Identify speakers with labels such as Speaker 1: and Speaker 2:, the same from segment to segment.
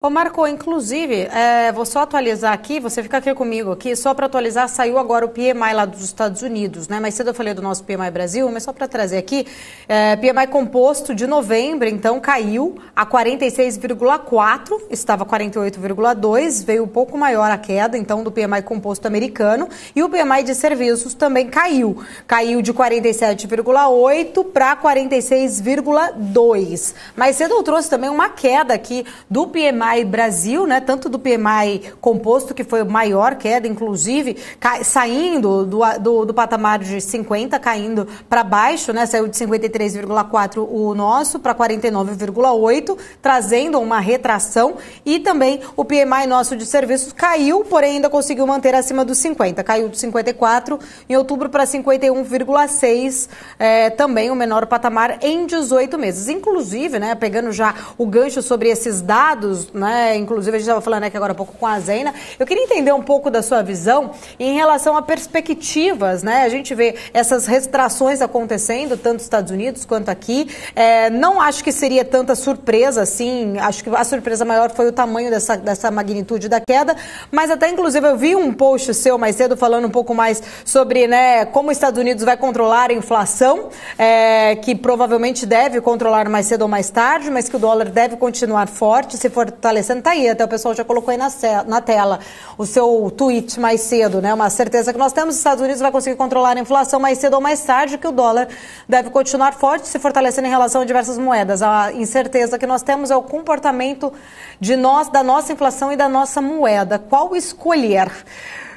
Speaker 1: Ô Marco, inclusive, vou só atualizar aqui, você fica aqui comigo aqui, só para atualizar, saiu agora o PMI lá dos Estados Unidos, né? Mais cedo eu falei do nosso PMI Brasil, mas só para trazer aqui, PMI composto de novembro, então caiu a 46,4, estava 48,2, veio um pouco maior a queda, então, do PMI composto americano, e o PMI de serviços também caiu de 47,8 para 46,2. Mais cedo eu trouxe também uma queda aqui do PMI Brasil, né, tanto do PMI composto, que foi a maior queda, inclusive, saindo do patamar de 50, caindo para baixo, né, saiu de 53,4 o nosso para 49,8, trazendo uma retração, e também o PMI nosso de serviços caiu, porém ainda conseguiu manter acima dos 50, caiu de 54 em outubro para 51,6, também o menor patamar em 18 meses. Inclusive, né, pegando já o gancho sobre esses dados, né? Inclusive, a gente estava falando aqui agora há pouco com a Zeina. Eu queria entender um pouco da sua visão em relação a perspectivas, né? A gente vê essas retrações acontecendo, tanto nos Estados Unidos quanto aqui. Não acho que seria tanta surpresa, assim. Acho que a surpresa maior foi o tamanho dessa magnitude da queda, mas até, inclusive, eu vi um post seu mais cedo falando um pouco mais sobre, né, como os Estados Unidos vai controlar a inflação, que provavelmente deve controlar mais cedo ou mais tarde, mas que o dólar deve continuar forte, se fortalecendo. Tá aí, até o pessoal já colocou aí na tela o seu tweet mais cedo, né? Uma certeza que nós temos, os Estados Unidos vai conseguir controlar a inflação mais cedo ou mais tarde, que o dólar deve continuar forte, se fortalecendo em relação a diversas moedas. A incerteza que nós temos é o comportamento da nossa inflação e da nossa moeda. Qual escolher?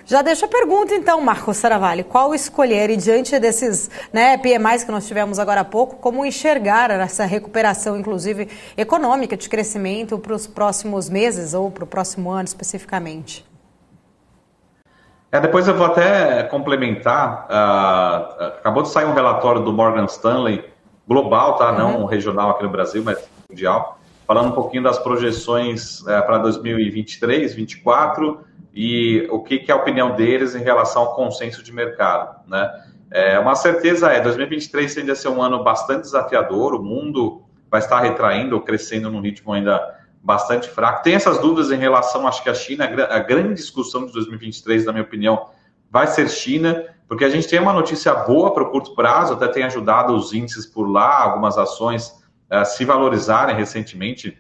Speaker 1: Já deixa a pergunta, então, Marco Saravalli, qual escolher, e diante desses, né, PMIs que nós tivemos agora há pouco, como enxergar essa recuperação, inclusive, econômica, de crescimento para os próximos meses ou para o próximo ano, especificamente?
Speaker 2: Depois eu vou até complementar, acabou de sair um relatório do Morgan Stanley, global, tá? Não regional aqui no Brasil, mas mundial, falando um pouquinho das projeções para 2023, 2024, e o que é a opinião deles em relação ao consenso de mercado, né? Uma certeza 2023 tende a ser um ano bastante desafiador, o mundo vai estar retraindo ou crescendo num ritmo ainda bastante fraco. Tem essas dúvidas em relação, acho que a China, a grande discussão de 2023, na minha opinião, vai ser China, porque a gente tem uma notícia boa para o curto prazo, até tem ajudado os índices por lá, algumas ações se valorizarem recentemente,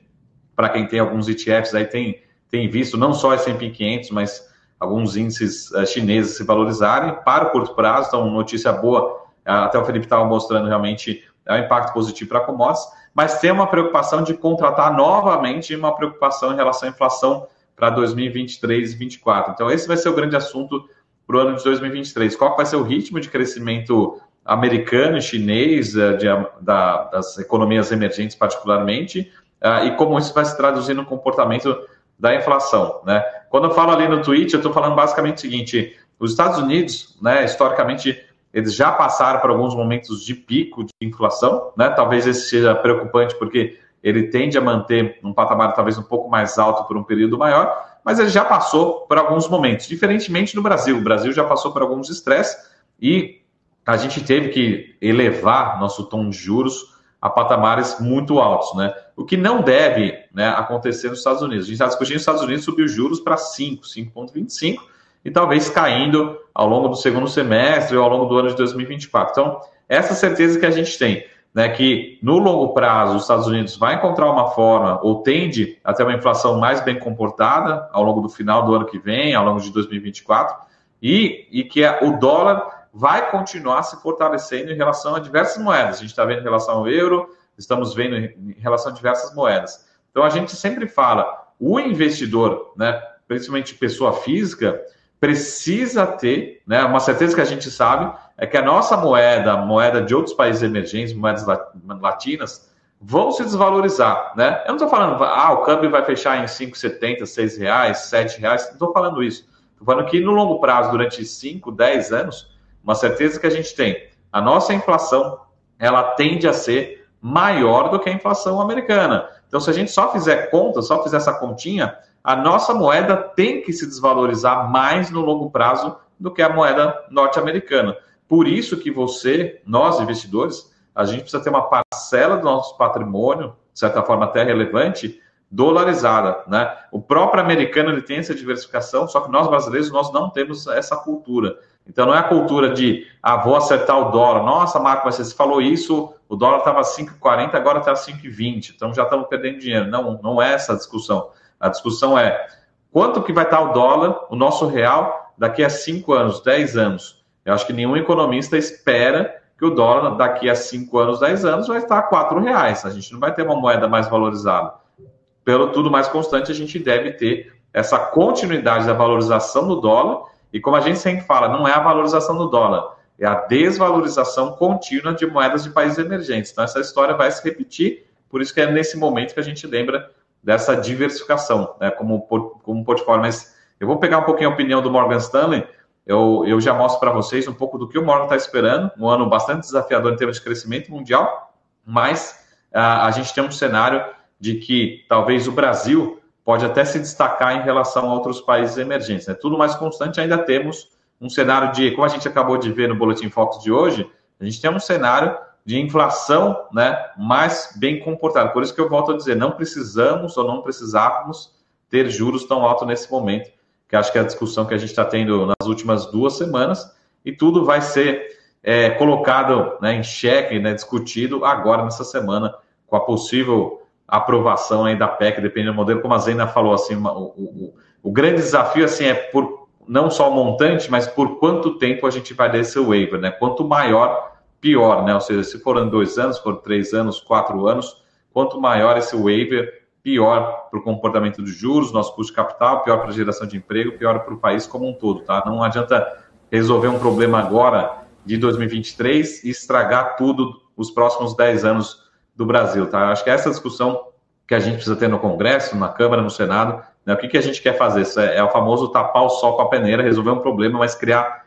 Speaker 2: para quem tem alguns ETFs aí tem visto não só S&P 500, mas alguns índices chineses se valorizarem para o curto prazo. Então, notícia boa, até o Felipe estava mostrando realmente o impacto positivo para commodities, mas tem uma preocupação de contratar novamente, uma preocupação em relação à inflação para 2023 e 2024. Então, esse vai ser o grande assunto para o ano de 2023. Qual vai ser o ritmo de crescimento americano e chinês, das economias emergentes particularmente, e como isso vai se traduzir no comportamento da inflação, né? Quando eu falo ali no tweet, eu estou falando basicamente o seguinte: os Estados Unidos, né, historicamente, eles já passaram por alguns momentos de pico de inflação, né? Talvez esse seja preocupante porque ele tende a manter um patamar talvez um pouco mais alto por um período maior, mas ele já passou por alguns momentos, diferentemente do Brasil. O Brasil já passou por alguns estresses e a gente teve que elevar nosso tom de juros a patamares muito altos, né? O que não deve, né, acontecer nos Estados Unidos. A gente está discutindo os Estados Unidos subir os juros para 5,25 e talvez caindo ao longo do segundo semestre ou ao longo do ano de 2024. Então, essa certeza que a gente tem, né, que no longo prazo os Estados Unidos vai encontrar uma forma ou tende a ter uma inflação mais bem comportada ao longo do final do ano que vem, ao longo de 2024, e que o dólar vai continuar se fortalecendo em relação a diversas moedas. A gente está vendo em relação ao euro, estamos vendo em relação a diversas moedas. Então, a gente sempre fala, o investidor, né, principalmente pessoa física, precisa ter, né, uma certeza que a gente sabe, é que a nossa moeda de outros países emergentes, moedas latinas, vão se desvalorizar, né? Eu não estou falando, o câmbio vai fechar em 5,70, R$6, R$7, não estou falando isso. Estou falando que no longo prazo, durante 5, 10 anos, uma certeza que a gente tem, a nossa inflação, ela tende a ser maior do que a inflação americana. Então, se a gente só fizer conta, só fizer essa continha, a nossa moeda tem que se desvalorizar mais no longo prazo do que a moeda norte-americana. Por isso que nós investidores, a gente precisa ter uma parcela do nosso patrimônio, de certa forma até relevante, dolarizada, né? O próprio americano ele tem essa diversificação, só que nós brasileiros nós não temos essa cultura. Então não é a cultura de vou acertar o dólar. Nossa, Marco, mas você falou isso, o dólar estava 5,40, agora está 5,20, então já estamos perdendo dinheiro. Não é essa a discussão. A discussão é quanto que vai estar o dólar, o nosso real, daqui a 5 anos, 10 anos. Eu acho que nenhum economista espera que o dólar daqui a 5 anos, 10 anos vai estar a R$4. A gente não vai ter uma moeda mais valorizada. Pelo tudo mais constante, a gente deve ter essa continuidade da valorização do dólar. E como a gente sempre fala, não é a valorização do dólar, é a desvalorização contínua de moedas de países emergentes. Então, essa história vai se repetir, por isso que é nesse momento que a gente lembra dessa diversificação, né, como portfólio. Mas eu vou pegar um pouquinho a opinião do Morgan Stanley, eu já mostro para vocês um pouco do que o Morgan está esperando, um ano bastante desafiador em termos de crescimento mundial, mas a gente tem um cenário de que talvez o Brasil pode até se destacar em relação a outros países emergentes. Né? Tudo mais constante, ainda temos um cenário de, como a gente acabou de ver no Boletim Focus de hoje, a gente tem um cenário de inflação, né, mais bem comportado. Por isso que eu volto a dizer, não precisamos ou não precisávamos ter juros tão altos nesse momento, que acho que é a discussão que a gente está tendo nas últimas 2 semanas, e tudo vai ser colocado, né, em xeque, né, discutido agora nessa semana, com a possível aprovação aí da PEC, dependendo do modelo, como a Zena falou, assim, o grande desafio assim, é por não só o montante, mas por quanto tempo a gente vai dar esse waiver, né? Quanto maior, pior, né? Ou seja, se forem 2 anos, for 3 anos, 4 anos, quanto maior esse waiver, pior para o comportamento dos juros, nosso custo de capital, pior para a geração de emprego, pior para o país como um todo, tá? Não adianta resolver um problema agora de 2023 e estragar tudo os próximos 10 anos do Brasil, tá? Acho que essa discussão que a gente precisa ter no Congresso, na Câmara, no Senado, né? O que a gente quer fazer? Isso é o famoso tapar o sol com a peneira, resolver um problema, mas criar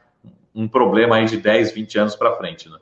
Speaker 2: um problema aí de 10, 20 anos para frente, né?